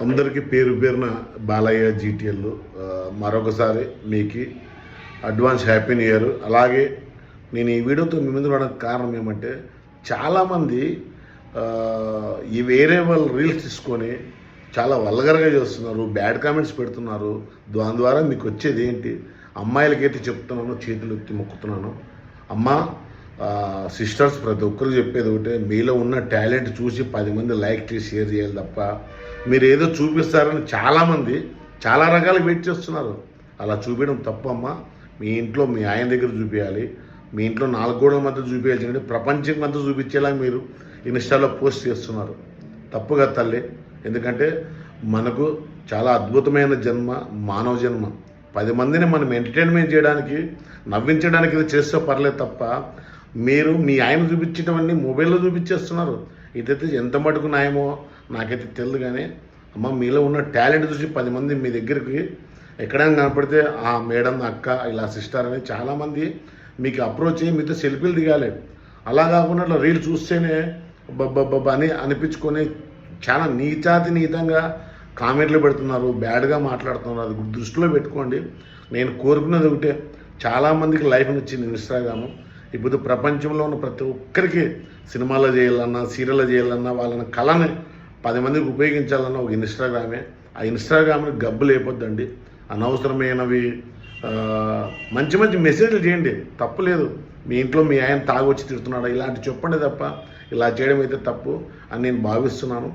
అందరికీ పేరు పేరున బాలయ్య జీటీఎల్ మరొకసారి మీకు అడ్వాన్స్ హ్యాపీ న్యూ ఇయర్. అలాగే నేను ఈ వీడియోతో మీ ముందు రావడానికి కారణం ఏమంటే, చాలామంది ఈ వేరే వాళ్ళు రీల్స్ తీసుకొని చాలా వల్గర్గా చేస్తున్నారు, బ్యాడ్ కామెంట్స్ పెడుతున్నారు. దాని ద్వారా మీకు వచ్చేది ఏంటి? అమ్మాయిలకైతే చెప్తున్నాను, చేతులు ఎత్తి మొక్కుతున్నాను, అమ్మ సిస్టర్స్ ప్రతి ఒక్కరు చెప్పేది ఒకటే, మీలో ఉన్న టాలెంట్ చూసి 10 మంది లైక్ చేసి షేర్ చేయాలి తప్ప మీరు ఏదో చూపిస్తారని చాలామంది చాలా రకాలు వెయిట్ చేస్తున్నారు. అలా చూపించడం తప్పమ్మా. మీ ఇంట్లో మీ ఆయన దగ్గర చూపించాలి, మీ ఇంట్లో 4 గోడల మధ్య చూపించాల్సింది ప్రపంచం అంతా చూపించేలా మీరు ఇన్స్టాలో పోస్ట్ చేస్తున్నారు. తప్పుగా తల్లి. ఎందుకంటే మనకు చాలా అద్భుతమైన జన్మ మానవ జన్మ. 10 మందిని మనం ఎంటర్టైన్మెంట్ చేయడానికి, నవ్వించడానికి ఇది చేస్తే పర్లేదు తప్ప మీరు మీ ఆయన చూపించడం మొబైల్లో చూపించేస్తున్నారు. ఇదైతే ఎంత మటుకు న్యాయమో నాకైతే తెలియదు. కానీ అమ్మ, మీలో ఉన్న టాలెంట్ చూసి 10 మంది మీ దగ్గరికి ఎక్కడైనా కనపడితే ఆ మేడం, అక్క, ఇలా సిస్టర్ అని చాలామంది మీకు అప్రోచ్ అయ్యి మీతో సెల్ఫీలు దిగాలి. అలా కాకుండా అట్లా రీల్ చూస్తేనే బబ్బబ్బబ్బ అని అనిపించుకొని చాలా నీతంగా కామెంట్లు పెడుతున్నారు, బ్యాడ్గా మాట్లాడుతున్నారు. అది దృష్టిలో పెట్టుకోండి. నేను కోరుకునేది ఒకటే, చాలామందికి లైఫ్ నచ్చింది ఇన్స్టాగ్రామ్. ఇప్పుడు ప్రపంచంలో ఉన్న ప్రతి ఒక్కరికి సినిమాలో చేయాలన్నా, సీరియల్లో చేయాలన్నా, వాళ్ళని కళని 10 మందికి ఉపయోగించాలన్నా ఒక ఇన్స్టాగ్రామే. ఆ ఇన్స్టాగ్రామ్ని గబ్బు లేపొద్దండి. అనవసరమైనవి మంచి మంచి మెసేజ్లు చేయండి, తప్పులేదు. మీ ఇంట్లో మీ ఆయన తాగొచ్చి తిడుతున్నాడా ఇలాంటి చెప్పండి తప్ప ఇలా చేయడం అయితే తప్పు అని నేను భావిస్తున్నాను.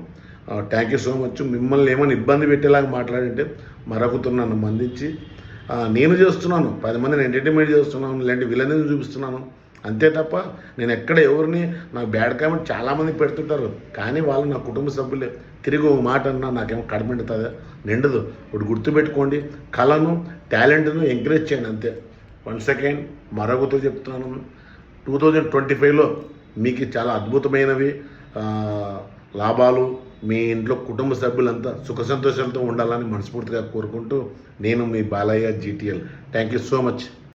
Thank you so much. మిమ్మల్ని ఏమైనా ఇబ్బంది పెట్టేలాగా మాట్లాడింటే మరొకరు నన్ను మందించి నేను చేస్తున్నాను, 10 మందిని ఎంటర్టైన్మెంట్ చేస్తున్నాను, ఇలాంటి విలన్ని చూపిస్తున్నాను అంతే తప్ప నేను ఎక్కడ ఎవరిని నాకు బ్యాడ్ కామెంట్ చాలామంది పెడుతుంటారు. కానీ వాళ్ళు నా కుటుంబ సభ్యులే. తిరిగి ఒక మాట అన్నా నాకేమో కడుపుంటుందా? నిండదు. ఒకటి గుర్తుపెట్టుకోండి, కళను, టాలెంట్ను ఎంకరేజ్ చేయండి అంతే. 1 సెకండ్ మరొకతో చెప్తున్నాను, 2025లో మీకు చాలా అద్భుతమైనవి లాభాలు, మీ ఇంట్లో కుటుంబ సభ్యులంతా సుఖ సంతోషాలతో ఉండాలని మనస్ఫూర్తిగా కోరుకుంటూ నేను మీ Balayya GTL. Thank you so much.